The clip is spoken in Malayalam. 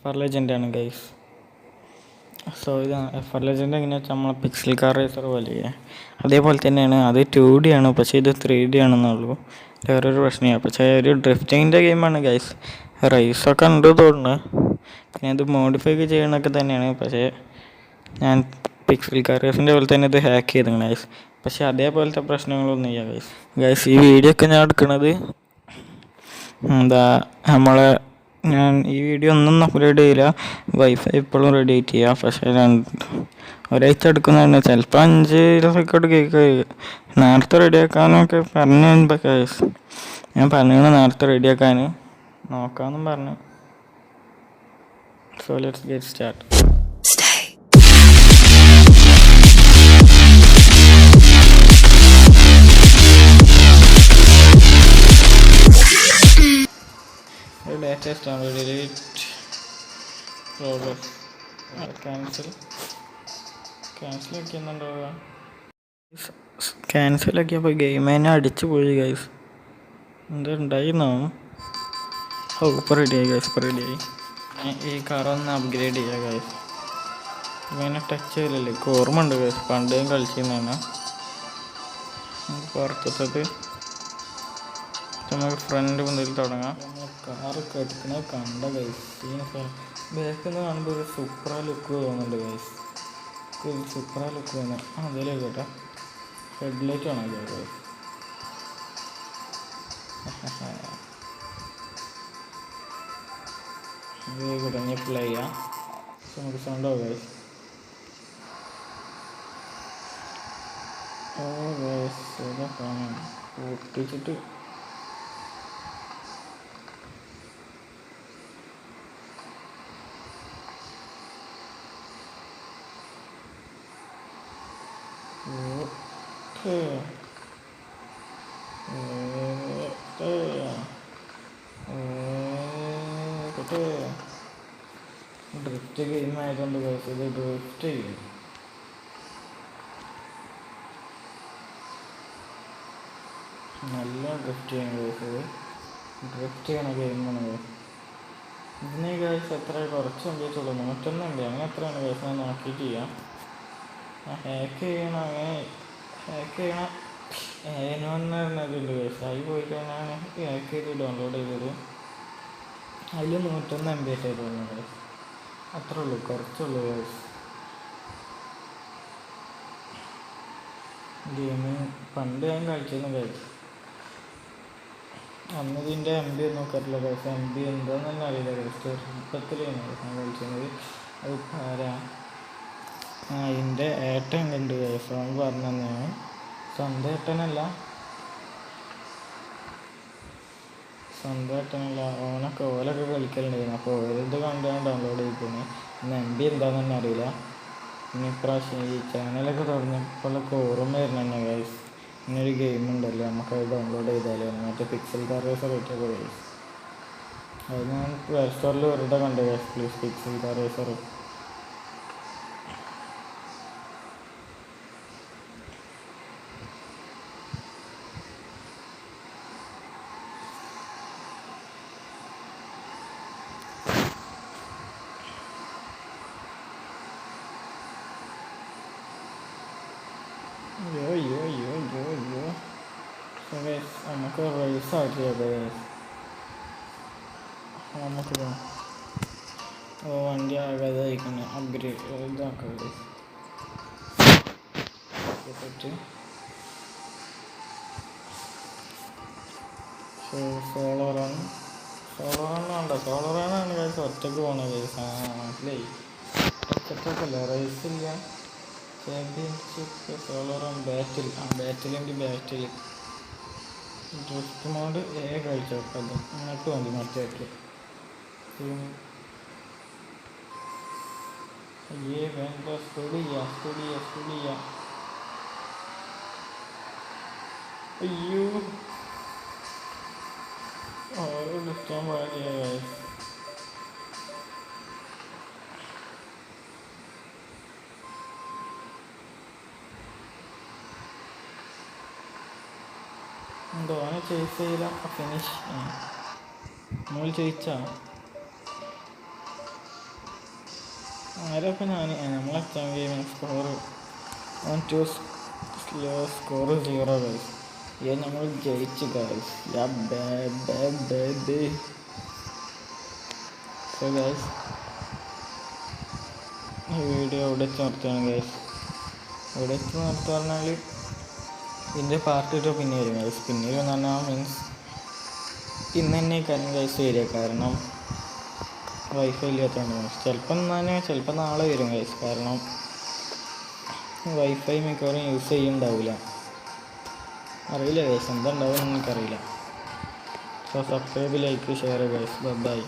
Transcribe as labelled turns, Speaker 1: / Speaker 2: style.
Speaker 1: എഫ് ലെജൻഡാണ് ഗൈസ്. സോ ഇത് എഫ് ലെജൻഡ് എങ്ങനെയാ വെച്ചാൽ നമ്മളെ പിക്സൽ കാർ റേസർ പോലെ അതേപോലെ തന്നെയാണ്. അത് 2D ആണ്, പക്ഷേ ഇത് 3D ആണെന്നുള്ളൂ. വേറൊരു പ്രശ്നമാണ്. പക്ഷേ ഒരു ഡ്രിഫ്റ്റിങ്ങിൻ്റെ ഗെയിമാണ് ഗൈസ്. റേസൊക്കെ ഉണ്ട് തോന്നുന്നു. പിന്നെ ഇത് മോഡിഫൈ ചെയ്യണമൊക്കെ തന്നെയാണ്. പക്ഷേ ഞാൻ പിക്സൽ കാർ റേസിൻ്റെ പോലെ തന്നെ ഇത് ഹാക്ക് ചെയ്തിട്ടുണ്ട് ഗൈസ്. പക്ഷേ അതേപോലത്തെ പ്രശ്നങ്ങളൊന്നും ഇല്ല ഗൈസ്. ഗൈസ് ഈ വീഡിയോ ഒക്കെ ഞാൻ എടുക്കുന്നത് ഞാൻ ഈ വീഡിയോ ഒന്നും അപ്ലോഡ് ചെയ്യില്ല. വൈഫൈ ഇപ്പോഴും റെഡി ആയിട്ട് ചെയ്യാം. പക്ഷേ ഒരാഴ്ച എടുക്കുന്നതാണ്. ചിലപ്പോൾ 5 ദിവസമൊക്കെ എടുക്കുക. നേരത്തെ റെഡിയാക്കാനൊക്കെ പറഞ്ഞു. ഗൈസ് ഞാൻ പറഞ്ഞു നേരത്തെ റെഡിയാക്കാൻ നോക്കാമെന്നും പറഞ്ഞു. So let's get start. latest ആണ്. ഡിലീറ്റ് പ്രോഗ്രസ് ക്യാൻസലാക്കിയെന്നുണ്ടാവുക. ക്യാൻസലാക്കിയപ്പോൾ ഗെയിം തന്നെ അടിച്ചു പോയി ഗൈസ്. എന്താ ഉണ്ടായിരുന്നോ? ഇപ്പോൾ റെഡിയായി ഗൈസ്. ഇപ്പോൾ റെഡിയായി. ഈ കാറൊന്ന് അപ്ഗ്രേഡ് ചെയ്യുക ഗൈസ്. ഇങ്ങനെ ടച്ച് ചെയ്തില്ലല്ലേ? ഓർമ്മ ഉണ്ട് ഗൈസ്, പണ്ട് ഞാൻ കളിച്ചിരുന്നതാണ്. പുറത്തത് നമുക്ക് ഫ്രണ്ട് മുതൽ തുടങ്ങാം. കാറൊക്കെ എടുക്കണത് കണ്ട ഗൈസ്. ബാക്കിൽ നിന്ന് കാണുമ്പോൾ ഒരു സൂപ്പറാ ലുക്ക് തോന്നുന്നുണ്ട് ഗൈസ്. സൂപ്പറാ ലുക്ക് തോന്നുന്നു. അതല്ലേ കേട്ടോ, ഹെഡ്ലൈറ്റ് ആണോ ഗൈസ്? ഇനി പ്ലേ ചെയ്യാം. നമുക്ക് സൗണ്ടോ ഗൈസ്? ഓ ഗൈസ് ഏതാ കാണാം പൊട്ടിച്ചിട്ട്. ഡ്രിഫ്റ്റ് ഗെയിം ആയതുകൊണ്ട് ഗൈസ് ഇത് ഡ്രിഫ്റ്റ് ചെയ്യും. നല്ല ഡ്രിഫ്റ്റ് ചെയ്യണം ഗൈസ്. ഇത് ഡ്രിഫ്റ്റ് ചെയ്യണ ഗെയിമാണ് ഗൈസ്. ഇതിന് ഗൈസ് എത്ര കുറച്ച് സംഭവിച്ചുള്ളൂ, 101 ഉണ്ട്. അങ്ങനെ എത്രയാണ് ഗൈസ് ഞാൻ നോക്കിയിട്ട് ചെയ്യാം. ഹാക്ക് ചെയ്യണം. അങ്ങനെ ഹാക്ക് ചെയ്യണം. ഏനോന്ന് പറഞ്ഞതുണ്ട് ഗൈസ്. അതിൽ പോയിട്ട് ഞാൻ ഹാക്ക് ചെയ്ത് ഡൗൺലോഡ് ചെയ്തത്. അതിൽ 101 MB ആയിട്ട് തോന്നുന്നു ഗൈസ്. അത്രേ ഉള്ളൂ, കുറച്ചുള്ളൂ ഗൈസ്. ഗെയിം പണ്ട് ഞാൻ കളിച്ചിരുന്നു ഗൈസ്. അന്ന് ഇതിൻ്റെ MB നോക്കാറില്ല ഗൈസ്. MB എന്താന്ന് തന്നെ അറിയില്ല ഗൈസ്. ചെറുപ്പത്തിലാണ് ഞാൻ കളിച്ചിരുന്നത്. അത് ആരാ അതിൻ്റെ ഏട്ടൻ കണ്ട് ഗൈസ്. അവൻ പറഞ്ഞു തന്നെയാണ്. സ്വന്തം ഏട്ടനല്ല, ഓനൊക്കെ ഓലൊക്കെ കളിക്കലുണ്ടായിരുന്നു. അപ്പോൾ ഓരത് കണ്ട് ഞാൻ ഡൗൺലോഡ് ചെയ്തിരുന്നു. ഇന്ന് MB എന്താന്ന് തന്നെ അറിയില്ല. ഇനി ഇപ്രാവശ്യം ഈ ചാനലൊക്കെ തുടങ്ങിയപ്പോഴൊക്കെ ഓർമ്മ വരുന്നുണ്ട് ഗൈസ്. ഇങ്ങനൊരു ഗെയിം ഉണ്ടല്ലോ, നമുക്കത് ഡൗൺലോഡ് ചെയ്താലോ. മറ്റേ പിക്സൽ കാർ റേസർ കിട്ടിയപ്പോൾ ഗൈസ് അത് ഞാൻ പ്ലേ സ്റ്റോറിൽ വെറുതെ കണ്ടു guys. Please pixel car racer. അയ്യോ നമുക്ക് റേസ് ആയിട്ട് ചെയ്യാം. നമുക്ക് വണ്ടി ആകാതെ അയക്കണേ അപ്ഗ്രേഡ് ഇതാക്കാം. സോളോ റൺ വേണ്ട. സോളോ റണ്ണാണ് കഴിച്ച് ഒറ്റക്ക് പോകണ കേസ്. മനസ്സിലായി. ഒറ്റക്കല്ല, റേസില്ല. Championship solo run battle drift mode കഴിച്ചു നോക്കാം. അങ്ങോട്ട് മതി. മറ്റേക്ക് വേണ്ട. സ്കൂളിയ. അയ്യോ ഓരോ ഡിസ്റ്റാൻ പാടില്ല ഗൈസ്. എന്തോ അവനെ ചേസ് ചെയ്യില്ല. ഫിനിഷ് നമ്മൾ ജയിച്ചാ ആരപ്പം നമ്മളെ ഗെയിമിങ് സ്കോർ 1-2 സ്കോർ 0 ഗൈസ്. നമ്മൾ ജയിച്ചു ഗൈസ്. സോ ഗൈസ് ഈ വീഡിയോ ഇവിടെ വെച്ച് നിർത്തുകയാണ് ഗൈസ്. ഇവിടെ വെച്ച് നിർത്തുക പറഞ്ഞാൽ ഇതിൻ്റെ പാർട്ട് 2 പിന്നെ വരും ഗൈസ്. പിന്നീട് എന്ന് പറഞ്ഞാൽ മീൻസ് ഇന്ന് തന്നെ ഗൈസ് വരിക. കാരണം വൈഫൈ ഇല്ലാത്തതുകൊണ്ട് ചിലപ്പം നാളെ വരും ഗൈസ്. കാരണം വൈഫൈ മിക്കവാറും യൂസ് ചെയ്യുന്നുണ്ടാവില്ല. അറിയില്ല ഗൈസ്, എന്താ ഉണ്ടാവുമെന്ന് എനിക്കറിയില്ല. So subscribe, like, share guys. By.